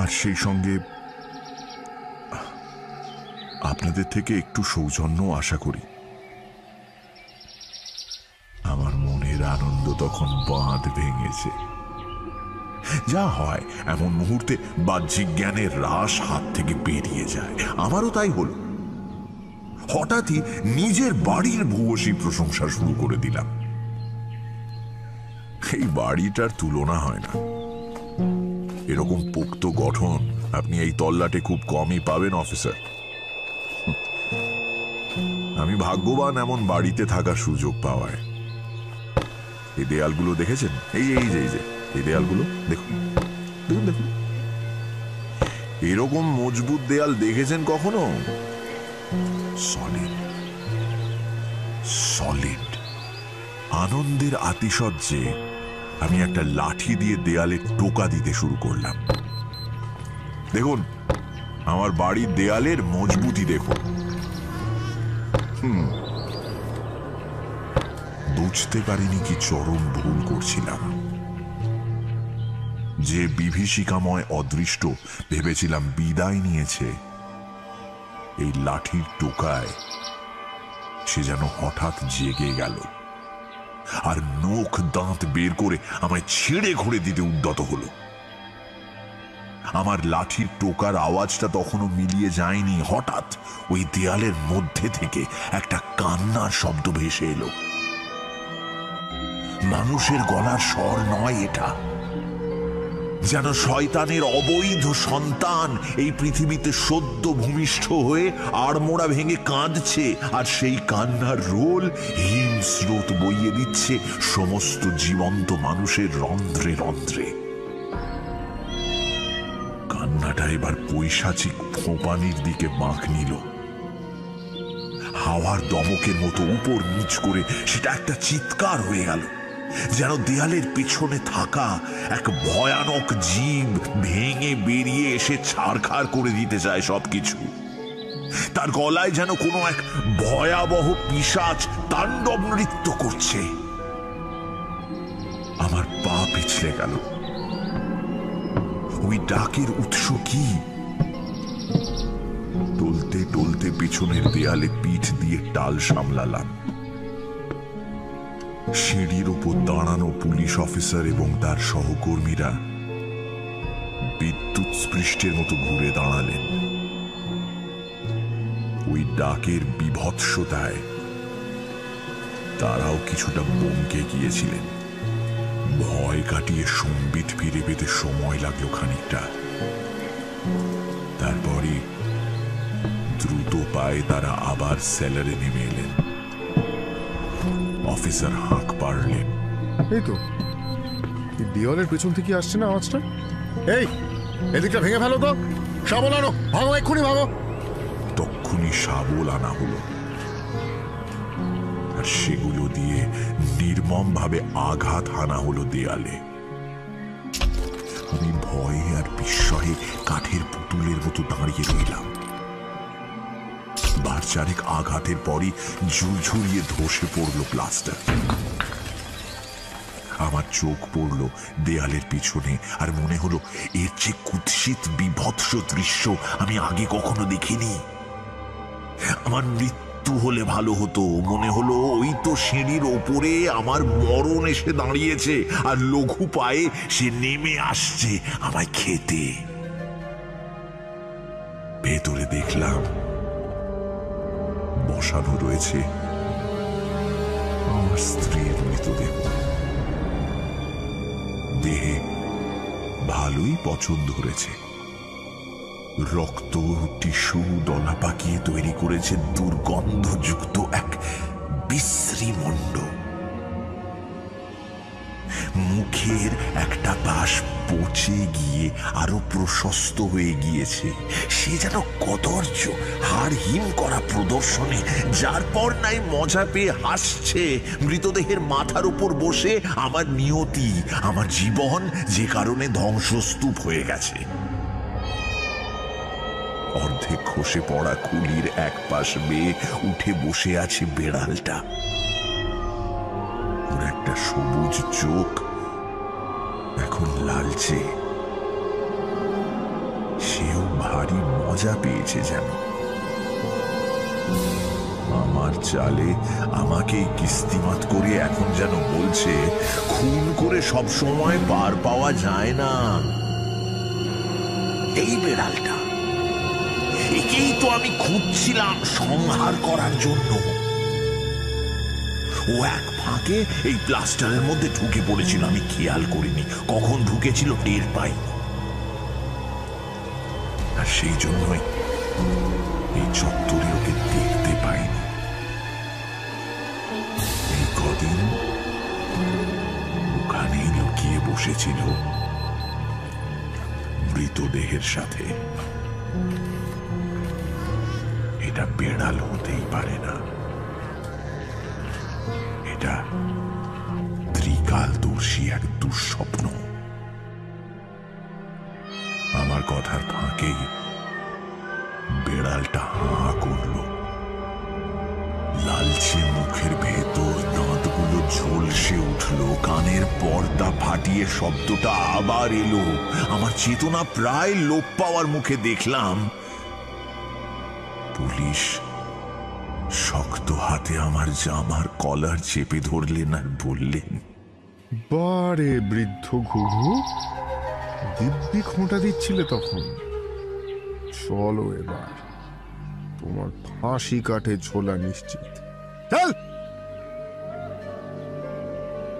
আর সেই সঙ্গে আপনাদের থেকে একটু সৌজন্য আশা করি। আমার মনের আনন্দ তখন বাঁধ ভেঙেছে। যা হয় এমন মুহূর্তে বাহ্যিক জ্ঞানের রাশ হাত থেকে বেরিয়ে যায়। আমারও তাই হলো। হঠাৎই নিজের বাড়ির ভূয়সী প্রশংসা শুরু করে দিলাম। এই বাড়িটার তুলনা হয় না। এরকম পোক্ত গঠন আপনি এই তল্লাটে খুব কমই পাবেন অফিসার। আমি ভাগ্যবান এমন বাড়িতে থাকার সুযোগ পাওয়ায়। এই দেয়ালগুলো দেখেছেন? এই দেয়ালগুলো দেখুন, দেখুন। এরকম মজবুত দেয়াল দেখেছেন কখনো? সলিড। আনন্দের আতিশয্যে আমি একটা লাঠি দিয়ে দেয়ালে টোকা দিতে শুরু করলাম। দেখুন, আমার বাড়ির দেয়ালের মজবুতি দেখুন। বুঝতে পারিনি কি চরম ভুল করছিলাম। যে বিভীষিকাময় অদৃষ্ট ভেবেছিলাম বিদায় নিয়েছে, এই লাঠির টোকায় সে যেন হঠাৎ জেগে গেল, আর নখ দাঁত বের করে আমায় ছেড়ে ঘুরে দিতে উদ্যত হলো। আমার লাঠির টোকার আওয়াজটা তখনও মিলিয়ে যায়নি। হঠাৎ ওই দেয়ালের মধ্যে থেকে একটা কান্নার শব্দ ভেসে এলো। মানুষের গলার স্বর নয় এটা, যেন শয়তানের অবৈধ সন্তান এই পৃথিবীতে সদ্য ভূমিষ্ঠ হয়ে আড়মোড়া ভেঙে কাঁদছে, আর সেই কান্নার রোল হিমস্রোত বইয়ে দিচ্ছে সমস্ত জীবন্ত মানুষের রন্ধ্রে রন্ধ্রে। কান্নাটা এবার পৈশাচিক ফোঁপানির দিকে বাঁক নিল। হাওয়ার দমকের মতো উপর নিচ করে সেটা একটা চিৎকার হয়ে গেল, যেন দেয়ালের পিছনে থাকা এক ভয়ানক জীব ভেঙে বেরিয়ে এসে ছাড়খাড় করে দিতে চায় সবকিছু। তার গলায় যেন কোনো এক ভয়াবহ পিশাচ তাণ্ডব নৃত্য করছে। আমার পা পিছলে গেল। ওই ডাকের উৎস কি? টলতে টলতে পেছনের দেয়ালে পিঠ দিয়ে টাল সামলালাম। সিঁড়ির উপর দাঁড়ানো পুলিশ অফিসার এবং তার সহকর্মীরা বিদ্যুৎ স্পৃষ্টের মতো ঘুরে দাঁড়ালেন। ওই ডাকের বিভৎসতায় তারাও কিছুটা বমকে গিয়েছিলেন। ভয় কাটিয়ে সম্বিত ফিরে পেতে সময় লাগলো খানিকটা। তারপরে দ্রুত পায়ে তারা আবার সেলারে নেমে এলেন। অফিসার হাঁক পারলেন, এই তো দেওয়ালের পেছন থেকে আসছে না আওয়াজটা? এই এদিকটা ভেঙে ফেলো তো, শাবল আনো, ভাঙো, এক্ষুনি ভাঙো। তক্ষুনি শাবল আনা হলো, আর সেগুলো দিয়ে নির্মম ভাবে আঘাত হানা হলো দেয়ালে। আমি ভয়ে আর বিস্ময়ে কাঠের পুতুলের মতো দাঁড়িয়ে রইলাম। বার চারেক আঘাতের পরই ঝুরঝুরিয়ে ধসে পড়ল প্লাস্টার। আমার চোখ পড়ল দেয়ালের পিছনে, আর মনে হলো এর যে কুৎসিত বিভৎস দৃশ্য আমি আগে কখনো দেখিনি। আমার মৃত্যু হলে ভালো হতো। মনে হলো ওই তো সিঁড়ির ওপরে আমার মরণ এসে দাঁড়িয়েছে, আর লঘু পায়ে সে নেমে আসছে আমায় খেতে। ভেতরে দেখলাম বসানো রয়েছে আমার স্ত্রীর মৃতদেহ। দেহে ভালোই পচন ধরেছে। রক্ত, টিস্যু, দলা পাকিয়ে তৈরি করেছে দুর্গন্ধযুক্ত এক বিশ্রী মণ্ড। মুখের একটা পাশ পচে গিয়ে আরো প্রশস্ত হয়ে গিয়েছে। সে যেন কদর্য হাড় হিম করা প্রদর্শনে যার পর নাই মজা পেয়ে হাসছে মৃতদেহের মাথার উপর বসে আমার নিয়তি, আমার জীবন যে কারণে ধ্বংসস্তূপ হয়ে গেছে। অর্ধেক খসে পড়া খুলির এক পাশ বেয়ে উঠে বসে আছে বেড়ালটা। ওর একটা সবুজ চোখ এখন লালচে। সেও ভারী মজা পেয়েছে যেন। আমার চালে আমাকে কিস্তিমাত করে এখন যেন বলছে, খুন করে সব সময় পার পাওয়া যায় না। এই বেড়ালটা, একেই তো আমি খুঁজছিলাম সংহার করার জন্য। ও এক ফাঁকে এই প্লাস্টারের মধ্যে ঢুকে পড়েছিল, আমি খেয়াল করিনি। কখন ঢুকেছিল টের পাইনি। আর সেই জন্যই এই চত্বরে ওকে দেখতে পাইনি। এই কদিন ওখানেই লুকিয়ে বসেছিল মৃতদেহের সাথে। এটা বেড়াল হতেই পারে না। এটা ত্রিকালদর্শী এক দুঃস্বপ্ন। আমার কথার ফাঁকেই বেড়ালটা হাঁ করল। লালচে মুখের ভেতর দাঁতগুলো ঝলসে উঠল। কানের পর্দা ফাটিয়ে শব্দটা আবার এলো। আমার চেতনা প্রায় লোপ পাওয়ার মুখে দেখলাম পুলিশ শক্ত হাতে আমার জামার কলার চেপে ধরলেন আর বললেন, বারে বৃদ্ধ ঘুঘু, দিব্যি খোঁটা দিচ্ছিলে তখন। চলো এবার, তোমার ফাঁসি কাঠে ঝোলা নিশ্চিত। চল।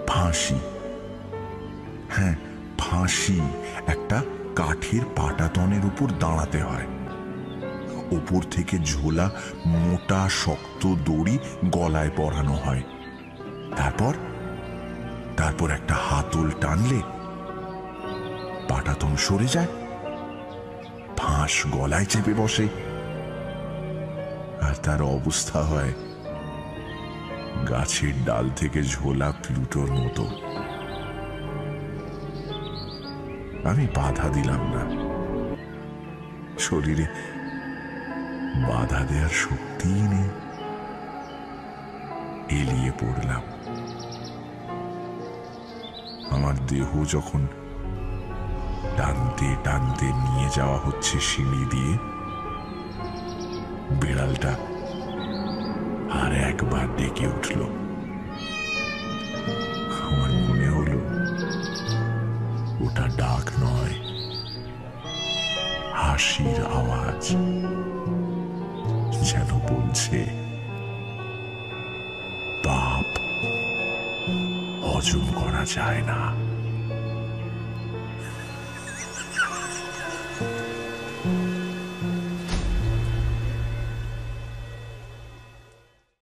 ফাঁসি? হ্যাঁ, ফাঁসি একটা কাঠের পাটাতনের উপর দাঁড়াতে হয়। ওপর থেকে ঝোলা মোটা শক্ত দড়ি গলায় পরানো হয়। তারপর একটা হাতল টানলে পাটাতন সরে যায়, ফাঁস গলায় চেপে বসে, আর তার অবস্থা হয় গাছের ডাল থেকে ঝোলা প্লুটোর মতো। আমি বাধা দিলাম না। শরীরে বাধা দেওয়ার শক্তিই নেই। এলিয়ে পড়লাম। আমার দেহ যখন টানতে টানতে নিয়ে যাওয়া হচ্ছে সিঁড়ি দিয়ে, বিড়ালটা আর একবার ডেকে উঠল। আমার মনে হলো ওটা ডাক নয়, হাসির আওয়াজ, যেন বলছে পাপ হজম করা যায় না।